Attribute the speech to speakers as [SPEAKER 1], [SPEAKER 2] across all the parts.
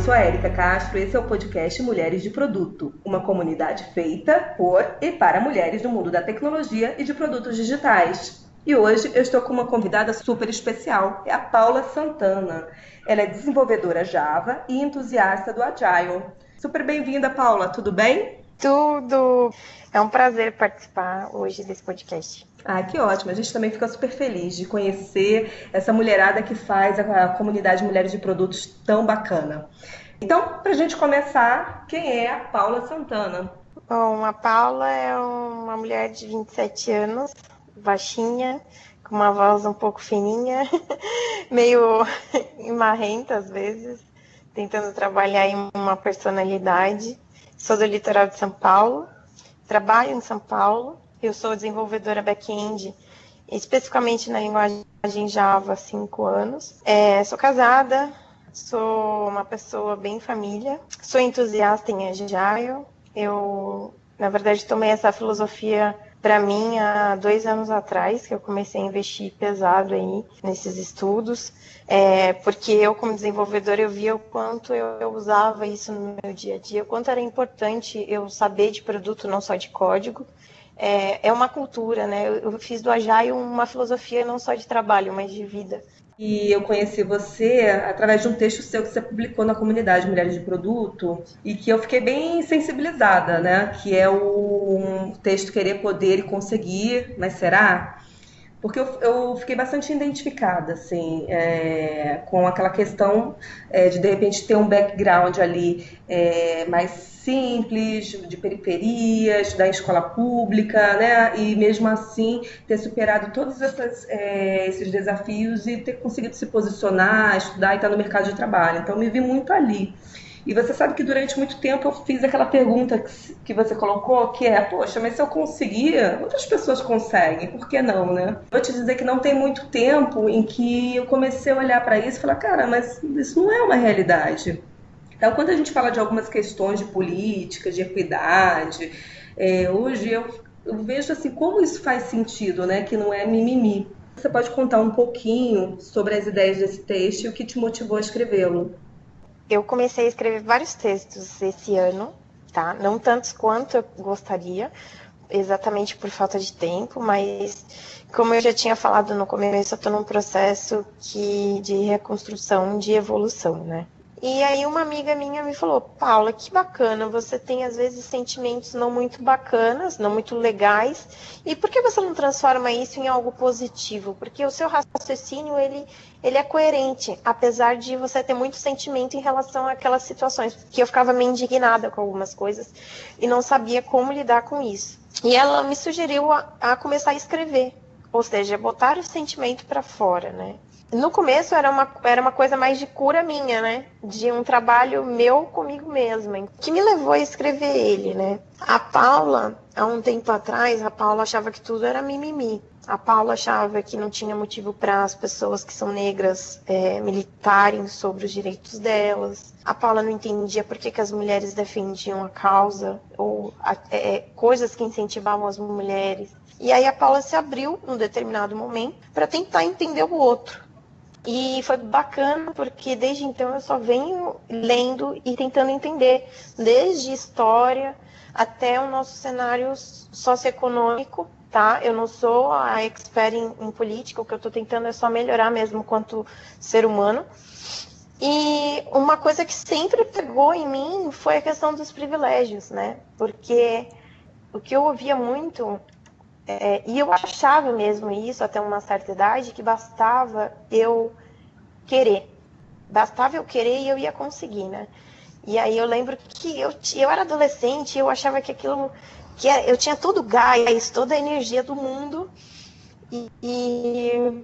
[SPEAKER 1] sou a Érica Castro, esse é o podcast Mulheres de Produto, uma comunidade feita por e para mulheres do mundo da tecnologia e de produtos digitais. E hoje eu estou com uma convidada super especial, é a Paula Santana. Ela é desenvolvedora Java e entusiasta do Agile. Super bem-vinda, Paula, tudo bem?
[SPEAKER 2] Tudo! É um prazer participar hoje desse podcast.
[SPEAKER 1] Ah, que ótimo. A gente também fica super feliz de conhecer essa mulherada que faz a comunidade Mulheres de Produtos tão bacana. Então, para a gente começar, quem é a Paula Santana?
[SPEAKER 2] Bom, a Paula é uma mulher de 27 anos, baixinha, com uma voz um pouco fininha, meio marrenta às vezes, tentando trabalhar em uma personalidade. Sou do litoral de São Paulo, trabalho em São Paulo. Eu sou desenvolvedora back-end, especificamente na linguagem Java há 5 anos. Sou casada, sou uma pessoa bem família, sou entusiasta em Agile. Eu, na verdade, tomei essa filosofia para mim há 2 anos atrás, que eu comecei a investir pesado aí nesses estudos, porque eu, como desenvolvedora, eu via o quanto eu usava isso no meu dia a dia, o quanto era importante eu saber de produto, não só de código. É uma cultura, né? Eu fiz do Agile uma filosofia não só de trabalho, mas de vida.
[SPEAKER 1] E eu conheci você através de um texto seu que você publicou na comunidade Mulheres de Produto e que eu fiquei bem sensibilizada, né? Que é o texto Querer, Poder e Conseguir, mas será? Porque eu fiquei bastante identificada, assim, com aquela questão de repente ter um background ali mais simples, de periferias, da escola pública, né? E mesmo assim ter superado todos esses desafios e ter conseguido se posicionar, estudar e estar no mercado de trabalho. Então, eu me vi muito ali. E você sabe que durante muito tempo eu fiz aquela pergunta que você colocou, que é, poxa, mas se eu conseguir, outras pessoas conseguem, por que não, né? Vou te dizer que não tem muito tempo em que eu comecei a olhar para isso e falar, cara, mas isso não é uma realidade. Então, quando a gente fala de algumas questões de política, de equidade, hoje eu vejo assim, como isso faz sentido, né? Que não é mimimi. Você pode contar um pouquinho sobre as ideias desse texto e o que te motivou a escrevê-lo?
[SPEAKER 2] Eu comecei a escrever vários textos esse ano, tá? Não tantos quanto eu gostaria, exatamente por falta de tempo, mas como eu já tinha falado no começo, eu estou num processo de reconstrução, de evolução, né? E aí uma amiga minha me falou, Paula, que bacana, você tem às vezes sentimentos não muito bacanas, não muito legais, e por que você não transforma isso em algo positivo? Porque o seu raciocínio, ele é coerente, apesar de você ter muito sentimento em relação àquelas situações, porque eu ficava meio indignada com algumas coisas e não sabia como lidar com isso. E ela me sugeriu a começar a escrever, ou seja, botar o sentimento para fora, né? No começo era uma coisa mais de cura minha, né? De um trabalho meu comigo mesma, que me levou a escrever ele, né? A Paula, há um tempo atrás, a Paula achava que tudo era mimimi. A Paula achava que não tinha motivo para as pessoas que são negras militarem sobre os direitos delas. A Paula não entendia por que as mulheres defendiam a causa ou coisas que incentivavam as mulheres. E aí a Paula se abriu num determinado momento para tentar entender o outro. E foi bacana porque desde então eu só venho lendo e tentando entender, desde história até o nosso cenário socioeconômico, tá? Eu não sou a expert em política, o que eu estou tentando é só melhorar mesmo quanto ser humano. E uma coisa que sempre pegou em mim foi a questão dos privilégios, né? Porque o que eu ouvia muito, e eu achava mesmo isso até uma certa idade, que bastava eu querer. Bastava eu querer e eu ia conseguir, né? E aí eu lembro que eu era adolescente e eu achava que aquilo... eu tinha todo o gás, toda a energia do mundo. E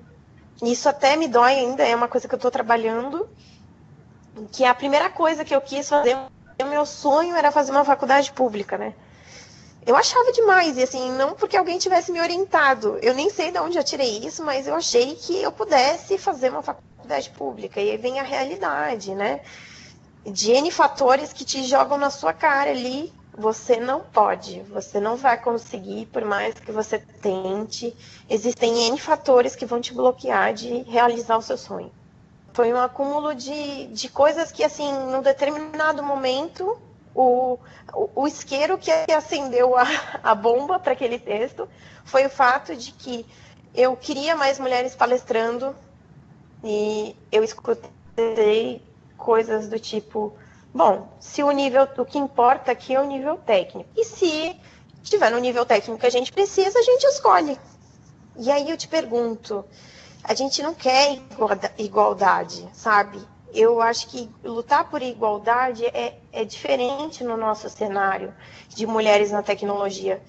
[SPEAKER 2] isso até me dói ainda, é uma coisa que eu estou trabalhando. Que a primeira coisa que eu quis fazer, o meu sonho era fazer uma faculdade pública, né? Eu achava demais, e assim, não porque alguém tivesse me orientado. Eu nem sei de onde eu tirei isso, mas eu achei que eu pudesse fazer uma faculdade pública. E aí vem a realidade, né? De N fatores que te jogam na sua cara ali. Você não pode, você não vai conseguir, por mais que você tente. Existem N fatores que vão te bloquear de realizar o seu sonho. Foi um acúmulo de coisas que, assim, num determinado momento, o isqueiro que acendeu a bomba para aquele texto foi o fato de que eu queria mais mulheres palestrando e eu escutei coisas do tipo, bom, se o que importa aqui é o nível técnico. E se tiver no nível técnico que a gente precisa, a gente escolhe. E aí eu te pergunto, a gente não quer igualdade, sabe? Eu acho que lutar por igualdade é diferente no nosso cenário de mulheres na tecnologia.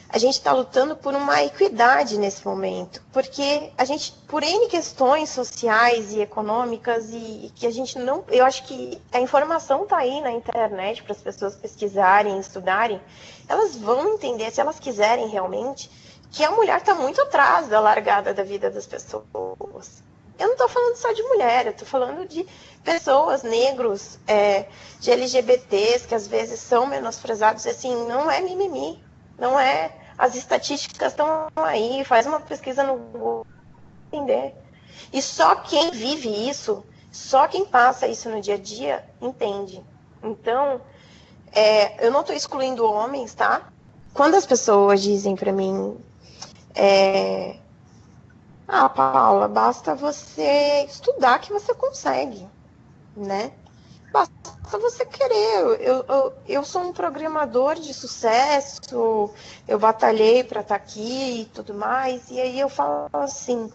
[SPEAKER 2] A gente está lutando por uma equidade nesse momento, porque a gente, por N questões sociais e econômicas, e que a gente não... Eu acho que a informação está aí na internet para as pessoas pesquisarem, estudarem, elas vão entender, se elas quiserem realmente, que a mulher está muito atrás da largada da vida das pessoas. Eu não estou falando só de mulher, eu estou falando de pessoas, negros, de LGBTs, que às vezes são menosprezados. Assim, não é mimimi, não é... As estatísticas estão aí, faz uma pesquisa no Google, entender. E só quem vive isso, só quem passa isso no dia a dia, entende. Então, eu não estou excluindo homens, tá? Quando as pessoas dizem para mim... Paula, basta você estudar que você consegue, né? Basta você querer. Eu sou um programador de sucesso, eu batalhei para estar aqui e tudo mais, e aí eu falo assim,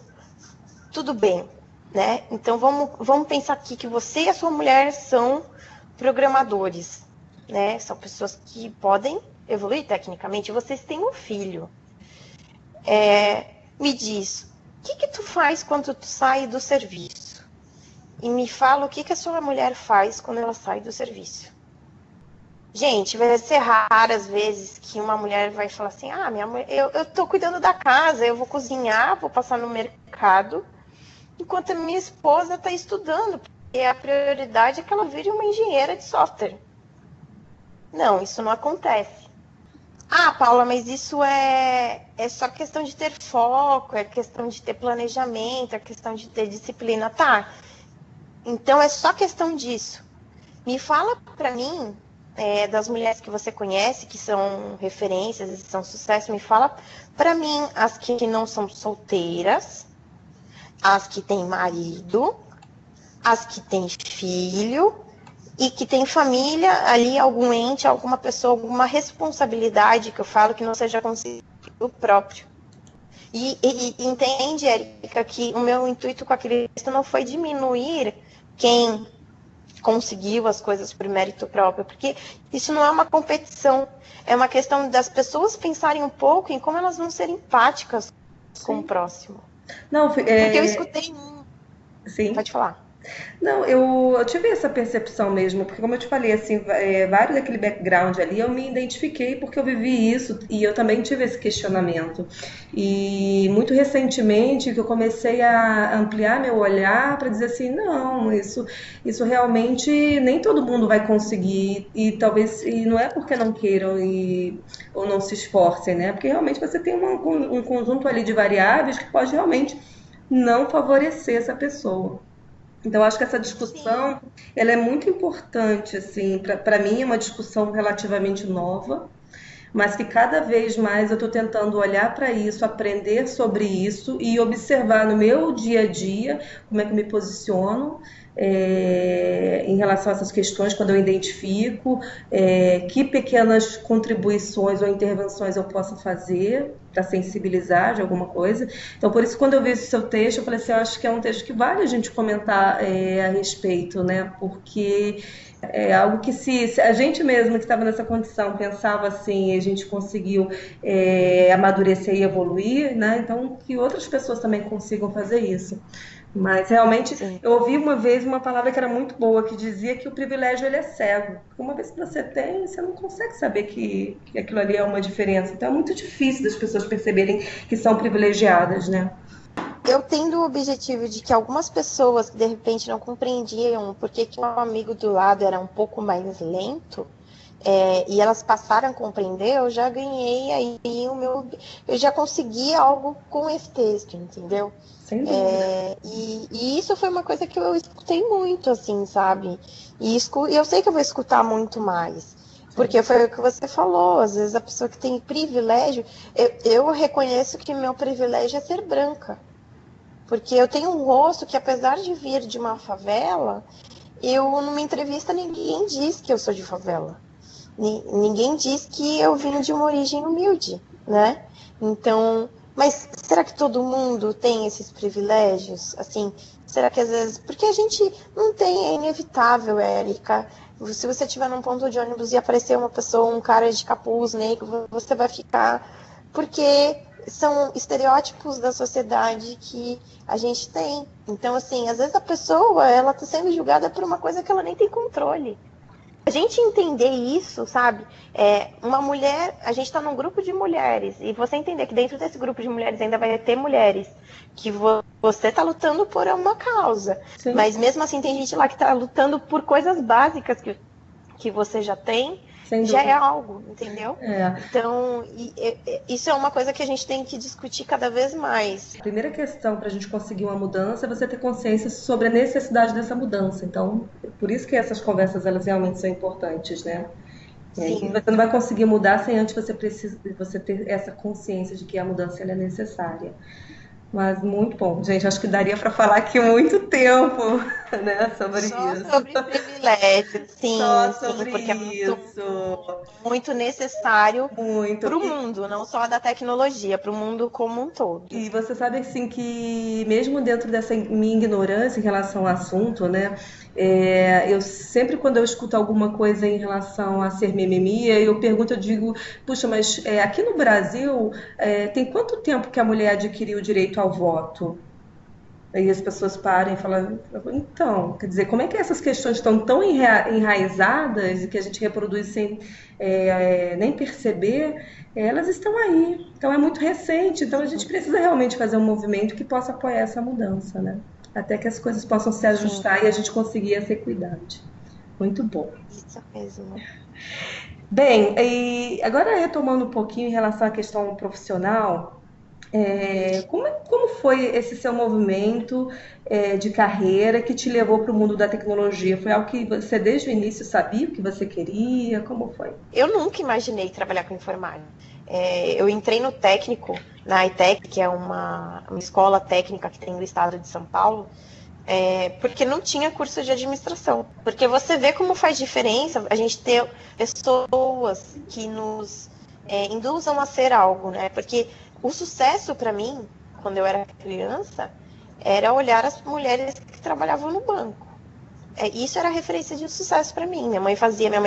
[SPEAKER 2] tudo bem, né? Então vamos pensar aqui que você e a sua mulher são programadores, né? São pessoas que podem evoluir tecnicamente, vocês têm um filho. Me diz, o que tu faz quando tu sai do serviço? E me fala o que a sua mulher faz quando ela sai do serviço. Gente, vai ser raras vezes que uma mulher vai falar assim, minha mulher, eu tô cuidando da casa, eu vou cozinhar, vou passar no mercado, enquanto a minha esposa está estudando, porque a prioridade é que ela vire uma engenheira de software. Não, isso não acontece. Paula, mas isso é só questão de ter foco, é questão de ter planejamento, é questão de ter disciplina. Tá, então é só questão disso. Me fala para mim, das mulheres que você conhece, que são referências e são sucesso, me fala para mim as que não são solteiras, as que têm marido, as que têm filho... e que tem família ali, algum ente, alguma pessoa, alguma responsabilidade, que eu falo que não seja consigo próprio. E entende, Érica, que o meu intuito com aquele texto não foi diminuir quem conseguiu as coisas por mérito próprio, porque isso não é uma competição, é uma questão das pessoas pensarem um pouco em como elas vão ser empáticas com o próximo.
[SPEAKER 1] Não,
[SPEAKER 2] porque eu escutei...
[SPEAKER 1] Sim.
[SPEAKER 2] Pode falar.
[SPEAKER 1] Não, eu tive essa percepção mesmo, porque como eu te falei, assim, vários daquele background ali, eu me identifiquei porque eu vivi isso e eu também tive esse questionamento. E muito recentemente que eu comecei a ampliar meu olhar para dizer assim, não, isso realmente nem todo mundo vai conseguir e talvez, e não é porque não queiram ou não se esforcem, né? Porque realmente você tem um conjunto ali de variáveis que pode realmente não favorecer essa pessoa. Então, acho que essa discussão, ela é muito importante, assim, para mim é uma discussão relativamente nova, mas que cada vez mais eu estou tentando olhar para isso, aprender sobre isso e observar no meu dia a dia como é que eu me posiciono em relação a essas questões, quando eu identifico que pequenas contribuições ou intervenções eu posso fazer para sensibilizar de alguma coisa. Então, por isso, quando eu vi esse seu texto, eu falei assim, eu acho que é um texto que vale a gente comentar a respeito, né? Porque é algo que se a gente mesmo que estava nessa condição pensava assim, e a gente conseguiu amadurecer e evoluir, né? Então, que outras pessoas também consigam fazer isso. Mas realmente, eu ouvi uma vez uma palavra que era muito boa, que dizia que o privilégio ele é cego. Porque uma vez que você tem, você não consegue saber que aquilo ali é uma diferença. Então é muito difícil das pessoas perceberem que são privilegiadas, né?
[SPEAKER 2] Eu tendo o objetivo de que algumas pessoas que de repente não compreendiam porque que um amigo do lado era um pouco mais lento, e elas passaram a compreender, eu já ganhei aí eu já consegui algo com esse texto, entendeu?
[SPEAKER 1] Sem dúvida.
[SPEAKER 2] E isso foi uma coisa que eu escutei muito, assim, sabe? E eu sei que eu vou escutar muito mais. Porque foi o que você falou, às vezes a pessoa que tem privilégio, eu reconheço que meu privilégio é ser branca. Porque eu tenho um rosto que, apesar de vir de uma favela, numa entrevista, ninguém diz que eu sou de favela. Ninguém diz que eu vim de uma origem humilde, né? Então, mas será que todo mundo tem esses privilégios? Assim, será que às vezes... Porque a gente não tem, é inevitável, Érica. Se você estiver num ponto de ônibus e aparecer uma pessoa, um cara de capuz negro, você vai ficar... Porque são estereótipos da sociedade que a gente tem. Então, assim, às vezes a pessoa, ela tá sendo julgada por uma coisa que ela nem tem controle. A gente entender isso, sabe? Uma mulher, a gente está num grupo de mulheres, e você entender que dentro desse grupo de mulheres ainda vai ter mulheres que você está lutando por uma causa. Sim. Mas mesmo assim tem gente lá que está lutando por coisas básicas que você já tem, já é algo, entendeu? Então, isso é uma coisa que a gente tem que discutir cada vez mais.
[SPEAKER 1] A primeira questão para a gente conseguir uma mudança é você ter consciência sobre a necessidade dessa mudança. Então, por isso que essas conversas, elas realmente são importantes, né? Sim. Você não vai conseguir mudar sem antes você ter essa consciência de que a mudança ela é necessária. Mas muito bom. Gente, acho que daria para falar aqui muito tempo, né, sobre isso.
[SPEAKER 2] Sobre privilégio, sim.
[SPEAKER 1] Só sobre
[SPEAKER 2] porque
[SPEAKER 1] isso.
[SPEAKER 2] É muito necessário para o mundo, não só da tecnologia, para o mundo como um todo.
[SPEAKER 1] E você sabe, assim, que mesmo dentro dessa minha ignorância em relação ao assunto, né, eu sempre, quando eu escuto alguma coisa em relação a ser mimimi, eu pergunto, eu digo, puxa, mas aqui no Brasil, tem quanto tempo que a mulher adquiriu o direito ao voto? Aí as pessoas param e falam, então, quer dizer, como é que essas questões estão tão enraizadas e que a gente reproduz sem nem perceber, elas estão aí. Então é muito recente, então a gente precisa realmente fazer um movimento que possa apoiar essa mudança, né? Até que as coisas possam se ajustar. Sim. E a gente conseguir essa equidade. Muito bom.
[SPEAKER 2] Isso mesmo.
[SPEAKER 1] Bem, e agora retomando um pouquinho em relação à questão profissional, como foi esse seu movimento de carreira que te levou para o mundo da tecnologia? Foi algo que você desde o início sabia o que você queria? Como foi?
[SPEAKER 2] Eu nunca imaginei trabalhar com informática. Eu entrei no técnico, na ITEC, que é uma escola técnica que tem no estado de São Paulo, porque não tinha curso de administração. Porque você vê como faz diferença a gente ter pessoas que nos induzam a ser algo, né? Porque o sucesso para mim, quando eu era criança, era olhar as mulheres que trabalhavam no banco. Isso era referência de sucesso para mim. Minha mãe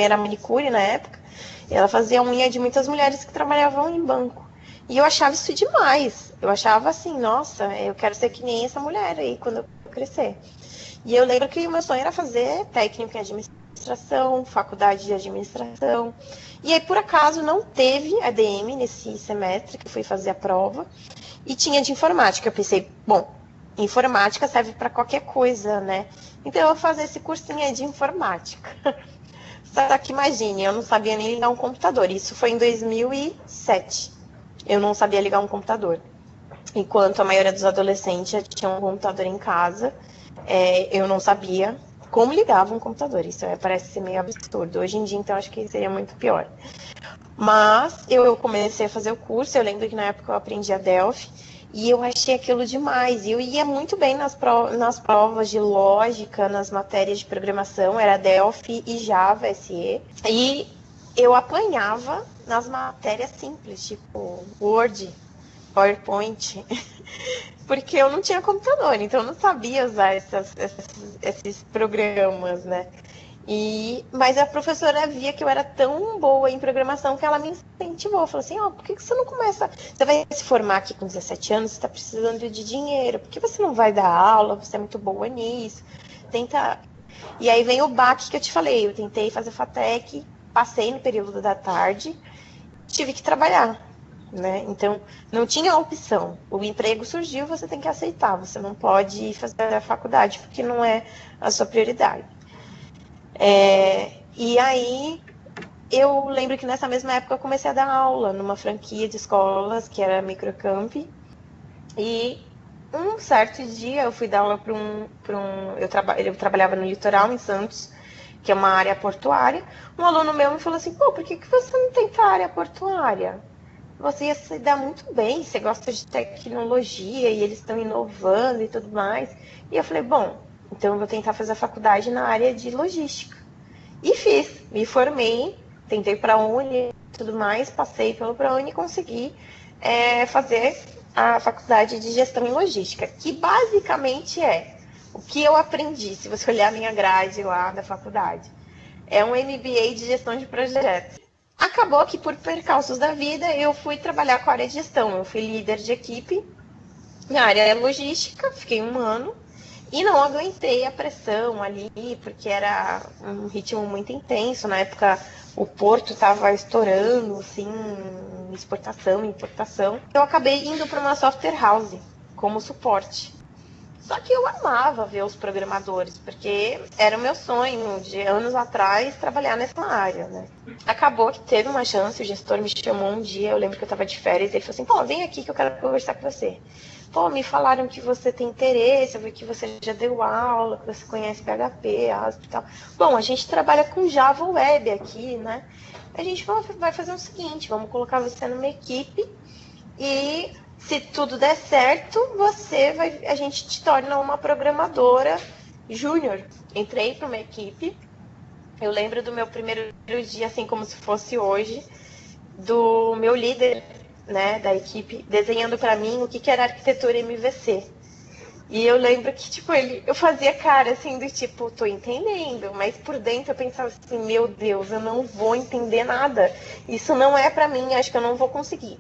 [SPEAKER 2] era manicure na época, e ela fazia unha de muitas mulheres que trabalhavam em banco. E eu achava isso demais. Eu achava assim, nossa, eu quero ser que nem essa mulher aí quando eu crescer. E eu lembro que o meu sonho era fazer técnico em administração, faculdade de administração. E aí, por acaso, não teve ADM nesse semestre que eu fui fazer a prova. E tinha de informática. Eu pensei, bom, informática serve para qualquer coisa, né? Então eu vou fazer esse cursinho aí de informática. Só que imagine, eu não sabia nem ligar um computador. Isso foi em 2007. Eu não sabia ligar um computador. Enquanto a maioria dos adolescentes já tinham um computador em casa, eu não sabia como ligava um computador. Isso parece ser meio absurdo. Hoje em dia, então, acho que seria muito pior. Mas eu comecei a fazer o curso. Eu lembro que na época eu aprendi a Delphi. E eu achei aquilo demais. E eu ia muito bem nas provas de lógica, nas matérias de programação. Era Delphi e Java, SE. E eu apanhava nas matérias simples, tipo Word, PowerPoint. Porque eu não tinha computador, então eu não sabia usar esses programas, né? Mas a professora via que eu era tão boa em programação que ela me incentivou. Falou assim, por que você não começa... Você vai se formar aqui com 17 anos, você está precisando de dinheiro. Por que você não vai dar aula? Você é muito boa nisso. Tenta... E aí vem o baque que eu te falei. Eu tentei fazer FATEC, passei no período da tarde, tive que trabalhar, né? Então, não tinha opção. O emprego surgiu, você tem que aceitar. Você não pode fazer a faculdade porque não é a sua prioridade. E aí eu lembro que nessa mesma época eu comecei a dar aula numa franquia de escolas, que era a Microcamp. E um certo dia eu fui dar aula para eu trabalhava no litoral, em Santos, que é uma área portuária. Um aluno meu me falou assim, pô, por que você não tenta a área portuária? Você ia se dar muito bem, você gosta de tecnologia e eles estão inovando e tudo mais. E eu falei, bom, então eu vou tentar fazer a faculdade na área de logística. E fiz, me formei, tentei para a Uni e tudo mais, passei pelo ProUni e consegui fazer a faculdade de gestão em logística, que basicamente é o que eu aprendi, se você olhar a minha grade lá da faculdade. É um MBA de gestão de projetos. Acabou que, por percalços da vida, eu fui trabalhar com a área de gestão. Eu fui líder de equipe na área logística, fiquei 1 ano. E não aguentei a pressão ali, porque era um ritmo muito intenso. Na época, o porto estava estourando, assim, exportação, importação. Eu acabei indo para uma software house, como suporte. Só que eu amava ver os programadores, porque era o meu sonho de anos atrás trabalhar nessa área, né? Acabou que teve uma chance, o gestor me chamou um dia, eu lembro que eu estava de férias, e ele falou assim, pô, vem aqui que eu quero conversar com você. Pô, me falaram que você tem interesse, eu vi que você já deu aula, que você conhece PHP, ASP e tal. Bom, a gente trabalha com Java Web aqui, né? A gente vai fazer o seguinte, vamos colocar você numa equipe e se tudo der certo, a gente te torna uma programadora júnior. Entrei para uma equipe, eu lembro do meu primeiro dia, assim como se fosse hoje, do meu líder, né, da equipe, desenhando para mim o que era arquitetura MVC. E eu lembro que, tipo, eu fazia cara, assim, do tipo, tô entendendo, mas por dentro eu pensava assim, meu Deus, eu não vou entender nada. Isso não é para mim, acho que eu não vou conseguir.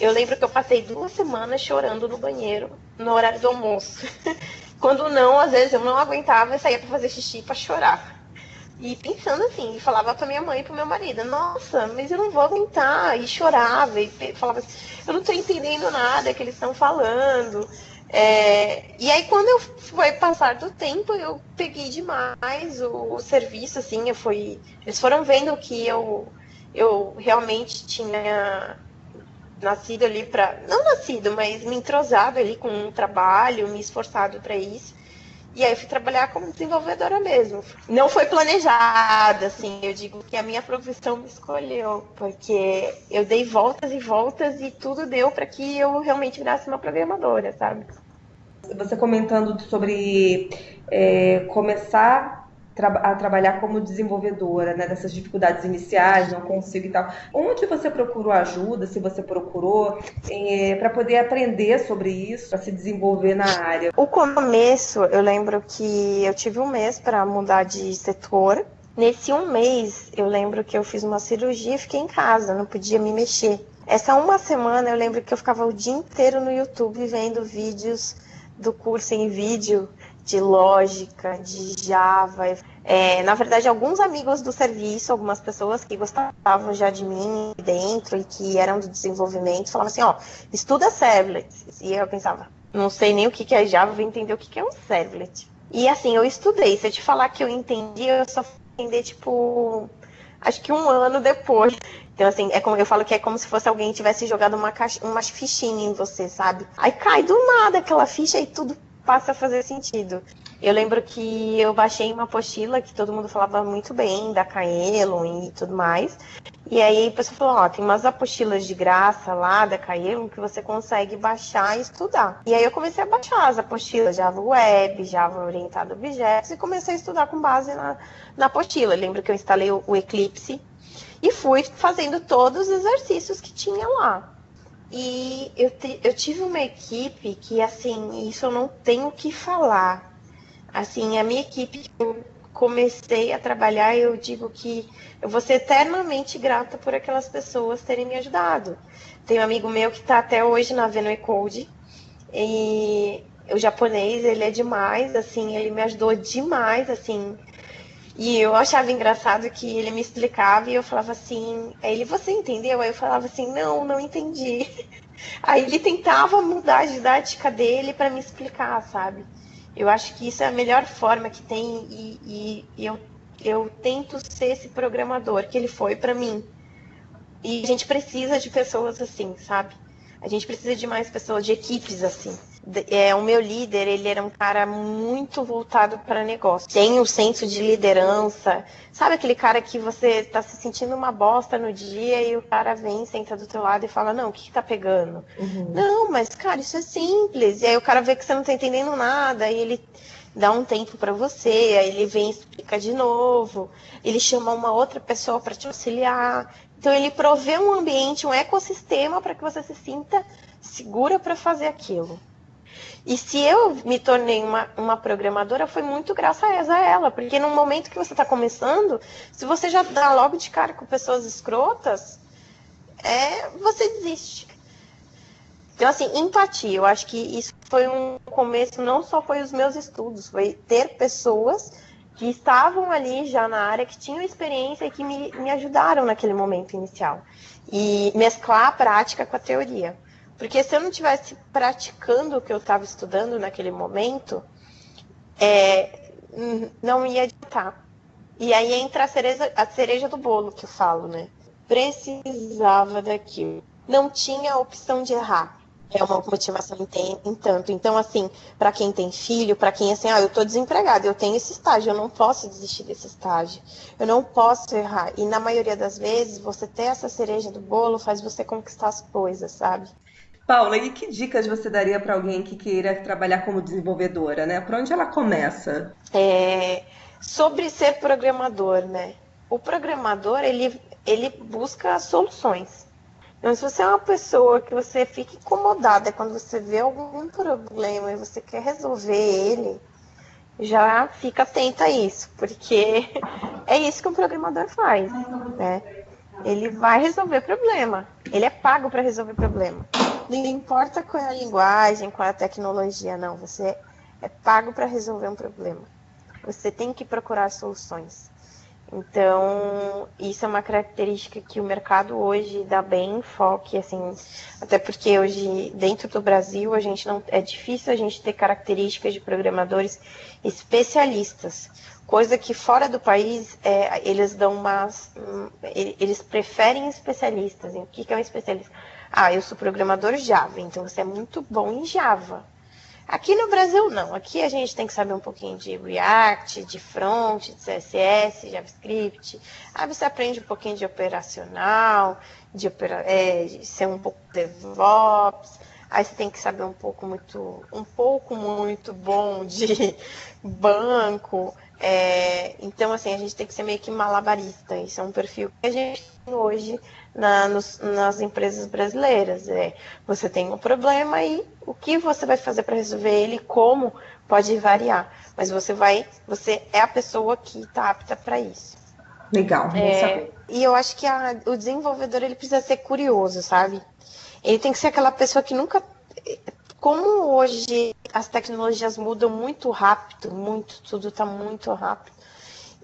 [SPEAKER 2] Eu lembro que eu passei 2 semanas chorando no banheiro, no horário do almoço. Quando não, às vezes eu não aguentava e saía para fazer xixi para chorar. E pensando assim, falava pra minha mãe e pro meu marido, nossa, mas eu não vou aguentar. E chorava, e falava assim, eu não tô entendendo nada que eles estão falando. E aí quando eu fui passar do tempo, eu peguei demais o serviço, assim, eles foram vendo que eu realmente tinha nascido ali não nascido, mas me entrosado ali com o trabalho, me esforçado para isso. E aí eu fui trabalhar como desenvolvedora mesmo. Não foi planejada, assim, eu digo que a minha profissão me escolheu, porque eu dei voltas e voltas e tudo deu para que eu realmente virasse uma programadora, sabe?
[SPEAKER 1] Você comentando sobre começar a trabalhar como desenvolvedora, né, dessas dificuldades iniciais, não consigo e tal. Onde você procurou ajuda, se você procurou, para poder aprender sobre isso, para se desenvolver na área?
[SPEAKER 2] O começo, eu lembro que eu tive 1 mês para mudar de setor. Nesse 1 mês, eu lembro que eu fiz uma cirurgia e fiquei em casa, não podia me mexer. Essa 1 semana, eu lembro que eu ficava o dia inteiro no YouTube vendo vídeos do curso em vídeo de lógica, de Java. Na verdade, alguns amigos do serviço, algumas pessoas que gostavam já de mim dentro e que eram do desenvolvimento, falavam assim, ó, estuda servlet. E eu pensava, não sei nem o que é Java, vou entender o que é um servlet. E assim, eu estudei. Se eu te falar que eu entendi, eu só fui entender, tipo, acho que 1 ano depois. Então, assim, eu falo que é como se fosse alguém tivesse jogado uma fichinha em você, sabe? Aí cai do nada aquela ficha e tudo passa a fazer sentido. Eu lembro que eu baixei uma apostila que todo mundo falava muito bem, da Kaelon e tudo mais. E aí a pessoa falou, ó, tem umas apostilas de graça lá da Kaelon que você consegue baixar e estudar. E aí eu comecei a baixar as apostilas Java Web, Java orientado a objetos e comecei a estudar com base na apostila. Eu lembro que eu instalei o Eclipse e fui fazendo todos os exercícios que tinha lá. E eu tive uma equipe que, assim, isso eu não tenho o que falar. Assim, a minha equipe que eu comecei a trabalhar, eu digo que eu vou ser eternamente grata por aquelas pessoas terem me ajudado. Tem um amigo meu que está até hoje na Venue Code, e o japonês, ele é demais, assim, ele me ajudou demais, assim. E eu achava engraçado que ele me explicava e eu falava assim, aí ele, você entendeu? Aí eu falava assim, não entendi. Aí ele tentava mudar a didática dele para me explicar, sabe? Eu acho que isso é a melhor forma que tem e eu tento ser esse programador que ele foi para mim. E a gente precisa de pessoas assim, sabe? A gente precisa de mais pessoas, de equipes assim. O meu líder, ele era um cara muito voltado para negócio. Tem o senso de liderança. Sabe aquele cara que você tá se sentindo uma bosta no dia e o cara vem, senta do teu lado e fala, não, o que tá pegando? Não, mas cara, isso é simples. E aí o cara vê que você não tá entendendo nada e ele dá um tempo para você, aí ele vem e explica de novo. Ele chama uma outra pessoa para te auxiliar. Então ele provê um ambiente, um ecossistema para que você se sinta segura para fazer aquilo. E se eu me tornei uma programadora, foi muito graças a ela, porque no momento que você está começando, se você já dá logo de cara com pessoas escrotas, você desiste. Então, assim, empatia, eu acho que isso foi um começo, não só foi os meus estudos, foi ter pessoas que estavam ali já na área, que tinham experiência e que me ajudaram naquele momento inicial. E mesclar a prática com a teoria. Porque se eu não estivesse praticando o que eu estava estudando naquele momento, não ia adiantar. E aí entra a cereja do bolo que eu falo, né? Precisava daquilo. Não tinha opção de errar. É uma motivação em tanto. Então, assim, para quem tem filho, para quem, assim, eu tô desempregado, eu tenho esse estágio, eu não posso desistir desse estágio, eu não posso errar. E na maioria das vezes, você ter essa cereja do bolo faz você conquistar as coisas, sabe?
[SPEAKER 1] Paula, e que dicas você daria para alguém que queira trabalhar como desenvolvedora, né? Por onde ela começa?
[SPEAKER 2] Sobre ser programador, né? O programador, ele busca soluções. Então, se você é uma pessoa que você fica incomodada quando você vê algum problema e você quer resolver ele, já fica atenta a isso, porque é isso que um programador faz, né? Ele vai resolver problema. Ele é pago para resolver problema. Não importa qual é a linguagem, qual é a tecnologia, não. Você é pago para resolver um problema. Você tem que procurar soluções. Então, isso é uma característica que o mercado hoje dá bem enfoque, assim, até porque hoje, dentro do Brasil, é difícil a gente ter características de programadores especialistas, coisa que fora do país, eles preferem especialistas. O que é um especialista? Eu sou programador Java, então você é muito bom em Java. Aqui no Brasil, não. Aqui a gente tem que saber um pouquinho de React, de Front, de CSS, JavaScript. Aí você aprende um pouquinho de operacional, de ser um pouco DevOps. Aí você tem que saber um pouco muito bom de banco. Então, assim, a gente tem que ser meio que malabarista. Isso é um perfil que a gente tem hoje nas empresas brasileiras. Você tem um problema e o que você vai fazer para resolver ele, como pode variar. Mas você é a pessoa que está apta para isso.
[SPEAKER 1] Legal, vamos saber.
[SPEAKER 2] E eu acho que o desenvolvedor ele precisa ser curioso, sabe? Ele tem que ser aquela pessoa que nunca... Como hoje as tecnologias mudam muito rápido, tudo está muito rápido.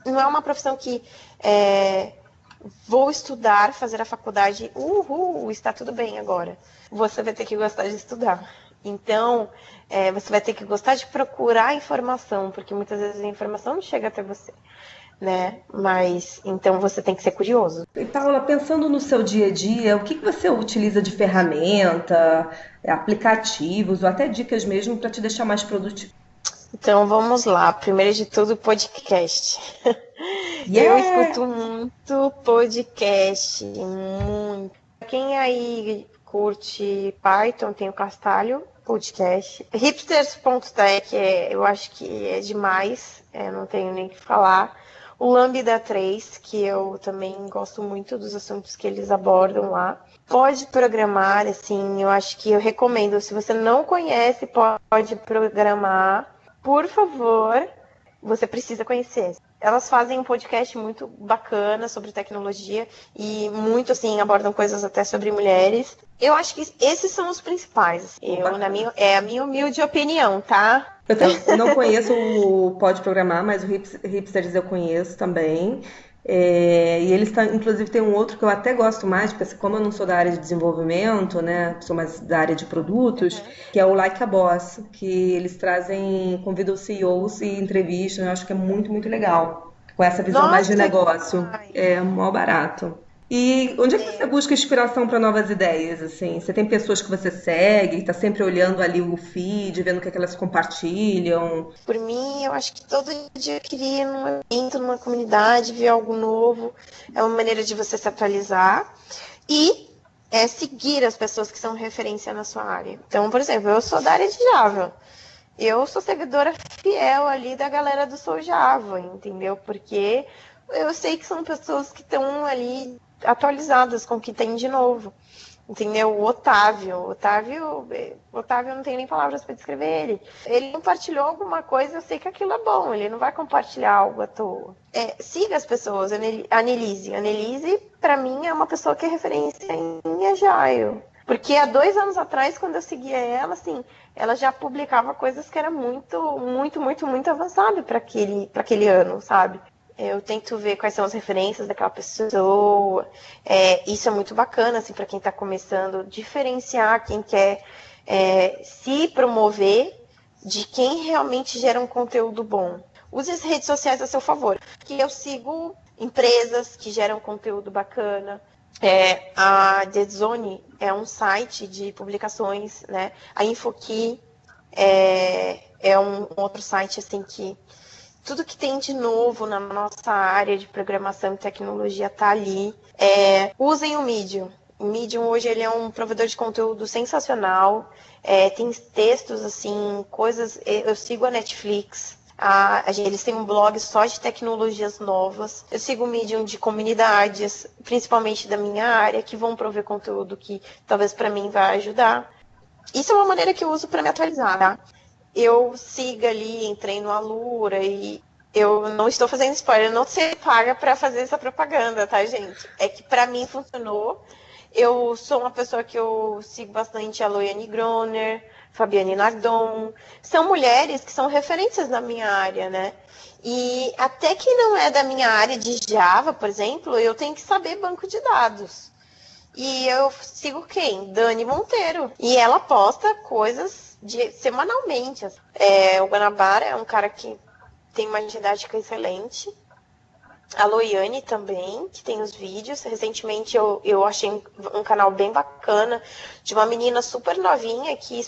[SPEAKER 2] Não é uma profissão que vou estudar, fazer a faculdade, está tudo bem agora. Você vai ter que gostar de estudar. Então, você vai ter que gostar de procurar informação, porque muitas vezes a informação não chega até você, né? Mas, então, você tem que ser curioso.
[SPEAKER 1] E Paula, pensando no seu dia a dia, o que você utiliza de ferramenta, aplicativos ou até dicas mesmo para te deixar mais produtivo?
[SPEAKER 2] Então, vamos lá. Primeiro de tudo, podcast. Eu escuto muito podcast, muito. Quem aí curte Python, tem o Castalho podcast. Hipsters.tech, eu acho que é demais, não tenho nem o que falar. O Lambda 3, que eu também gosto muito dos assuntos que eles abordam lá. Pode programar, assim, eu acho que eu recomendo. Se você não conhece, pode programar. Por favor, você precisa conhecer. Elas fazem um podcast muito bacana sobre tecnologia e muito, assim, abordam coisas até sobre mulheres. Eu acho que esses são os principais. É a minha humilde opinião, tá?
[SPEAKER 1] Eu não conheço o Pode Programar, mas o Hipsters eu conheço também. E eles, inclusive, tem um outro que eu até gosto mais, porque como eu não sou da área de desenvolvimento, né, sou mais da área de produtos, que é o Like a Boss, que eles convidam CEOs e entrevistam, eu acho que é muito, muito legal. com essa visão mais de
[SPEAKER 2] Nossa,
[SPEAKER 1] negócio.
[SPEAKER 2] demais.
[SPEAKER 1] É mó barato. E onde é que você busca inspiração para novas ideias, assim? Você tem pessoas que você segue, está sempre olhando ali o feed, vendo o que é que elas compartilham?
[SPEAKER 2] Por mim, eu acho que todo dia eu queria entro numa comunidade, ver algo novo. É uma maneira de você se atualizar e seguir as pessoas que são referência na sua área. Então, por exemplo, eu sou da área de Java. Eu sou seguidora fiel ali da galera do Sou Java, entendeu? Porque eu sei que são pessoas que estão ali atualizadas com o que tem de novo. Entendeu? O Otávio não tem nem palavras para descrever ele. Ele compartilhou alguma coisa, eu sei que aquilo é bom, ele não vai compartilhar algo à toa. Siga as pessoas, Annelise. Annelise, para mim, é uma pessoa que é referência em Agile. Porque há 2 anos atrás, quando eu seguia ela, assim, ela já publicava coisas que eram muito, muito, muito, muito avançado para aquele ano, sabe? Eu tento ver quais são as referências daquela pessoa. Isso é muito bacana, assim, para quem está começando, diferenciar quem quer se promover de quem realmente gera um conteúdo bom. Use as redes sociais a seu favor. Que eu sigo empresas que geram conteúdo bacana. A Deadzone é um site de publicações, né? A Infoki é um outro site assim que tudo que tem de novo na nossa área de programação e tecnologia está ali. Usem o Medium. O Medium hoje ele é um provedor de conteúdo sensacional. Tem textos, assim, coisas... Eu sigo a Netflix. Eles têm um blog só de tecnologias novas. Eu sigo o Medium de comunidades, principalmente da minha área, que vão prover conteúdo que talvez para mim vai ajudar. Isso é uma maneira que eu uso para me atualizar, tá? Eu sigo ali, entrei no Alura e eu não estou fazendo spoiler, eu não sei paga para fazer essa propaganda, tá, gente? É que para mim funcionou. Eu sou uma pessoa que eu sigo bastante a Loiane Groner, Fabiane Nardon. São mulheres que são referências na minha área, né? E até que não é da minha área de Java, por exemplo, eu tenho que saber banco de dados. E eu sigo quem? Dani Monteiro. E ela posta coisas semanalmente. O Guanabara é um cara que tem uma didática excelente. A Loiane também, que tem os vídeos. Recentemente eu achei um canal bem bacana de uma menina super novinha que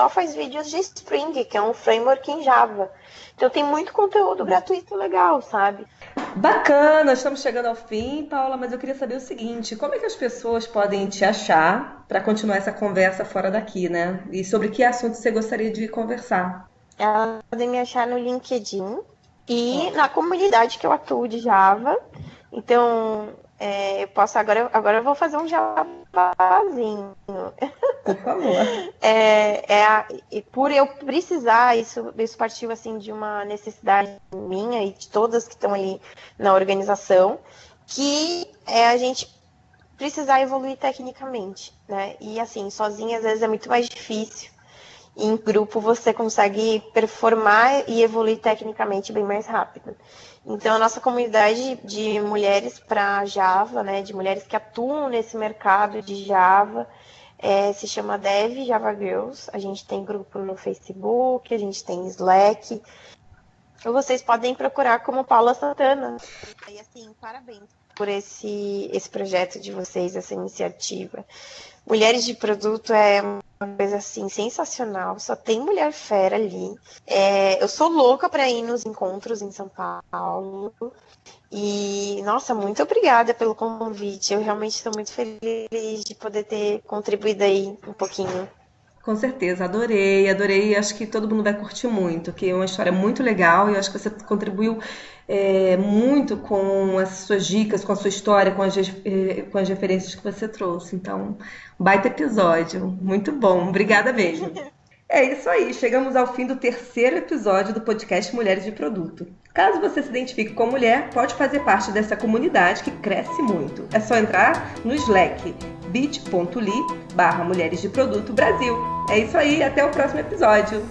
[SPEAKER 2] faz vídeos de Spring, que é um framework em Java. Então tem muito conteúdo gratuito legal, sabe?
[SPEAKER 1] Bacana, estamos chegando ao fim, Paula, mas eu queria saber o seguinte, como é que as pessoas podem te achar para continuar essa conversa fora daqui, né? E sobre que assunto você gostaria de conversar?
[SPEAKER 2] Elas podem me achar no LinkedIn e na comunidade que eu atuo de Java. Então, eu posso agora eu vou fazer um javazinho.
[SPEAKER 1] Por favor.
[SPEAKER 2] Por eu precisar, isso partiu assim de uma necessidade minha e de todas que estão ali na organização, que a gente precisar evoluir tecnicamente, né? E assim, sozinha às vezes é muito mais difícil. Em grupo você consegue performar e evoluir tecnicamente bem mais rápido. Então, a nossa comunidade de mulheres para Java, né, de mulheres que atuam nesse mercado de Java, se chama Dev Java Girls. A gente tem grupo no Facebook, a gente tem Slack. Ou vocês podem procurar como Paula Santana. E assim, parabéns por esse projeto de vocês, essa iniciativa. Mulheres de Produto é uma coisa assim sensacional, só tem mulher fera ali. Eu sou louca para ir nos encontros em São Paulo. E, nossa, muito obrigada pelo convite. Eu realmente estou muito feliz de poder ter contribuído aí um pouquinho.
[SPEAKER 1] Com certeza, adorei. Acho que todo mundo vai curtir muito, que é uma história muito legal e eu acho que você contribuiu muito com as suas dicas, com a sua história, com as referências que você trouxe. Então, baita episódio, muito bom. Obrigada mesmo. É isso aí, chegamos ao fim do 3º episódio do podcast Mulheres de Produto. Caso você se identifique com mulher, pode fazer parte dessa comunidade que cresce muito. É só entrar no Slack, bit.ly/Mulheres de Produto Brasil. É isso aí, até o próximo episódio.